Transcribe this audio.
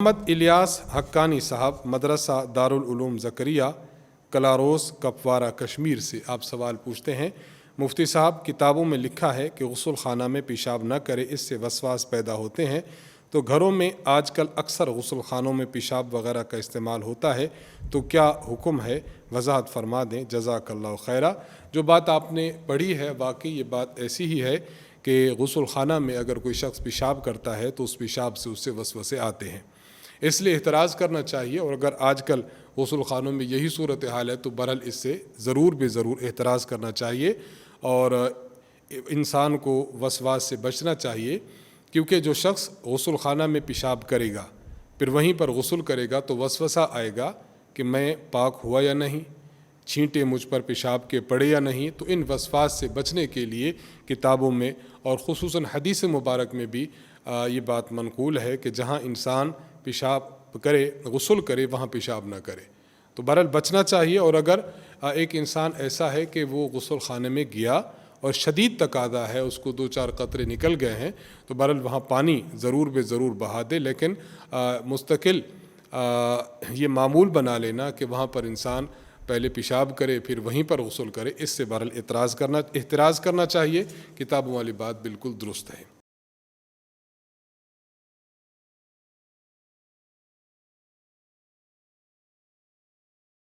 محمد الیاس حقانی صاحب مدرسہ دارالعلوم زکریہ کلاروس کپوارہ کشمیر سے آپ سوال پوچھتے ہیں، مفتی صاحب کتابوں میں لکھا ہے کہ غسل خانہ میں پیشاب نہ کرے، اس سے وسواس پیدا ہوتے ہیں، تو گھروں میں آج کل اکثر غسل خانوں میں پیشاب وغیرہ کا استعمال ہوتا ہے، تو کیا حکم ہے؟ وضاحت فرما دیں، جزاک اللہ خیرہ۔ جو بات آپ نے پڑھی ہے واقعی یہ بات ایسی ہی ہے کہ غسل خانہ میں اگر کوئی شخص پیشاب کرتا ہے تو اس پیشاب سے اس سے وسوسے آتے ہیں، اس لیے احتراز کرنا چاہیے، اور اگر آج کل غسل خانوں میں یہی صورتحال ہے تو بہرحال اس سے ضرور احتراز کرنا چاہیے اور انسان کو وسواس سے بچنا چاہیے، کیونکہ جو شخص غسل خانہ میں پیشاب کرے گا پھر وہیں پر غسل کرے گا تو وسوسہ آئے گا کہ میں پاک ہوا یا نہیں، چھینٹے مجھ پر پیشاب کے پڑے یا نہیں۔ تو ان وسواس سے بچنے کے لیے کتابوں میں اور خصوصاً حدیث مبارک میں بھی یہ بات منقول ہے کہ جہاں انسان پیشاب کرے، غسل کرے، وہاں پیشاب نہ کرے، تو بہرحال بچنا چاہیے۔ اور اگر ایک انسان ایسا ہے کہ وہ غسل خانے میں گیا اور شدید تقاضا ہے، اس کو 2-4 قطرے نکل گئے ہیں، تو بہرحال وہاں پانی ضرور بہا دے، لیکن مستقل یہ معمول بنا لینا کہ وہاں پر انسان پہلے پیشاب کرے پھر وہیں پر غسل کرے، اس سے بہرحال احتراز کرنا چاہیے۔ کتابوں والی بات بالکل درست ہے۔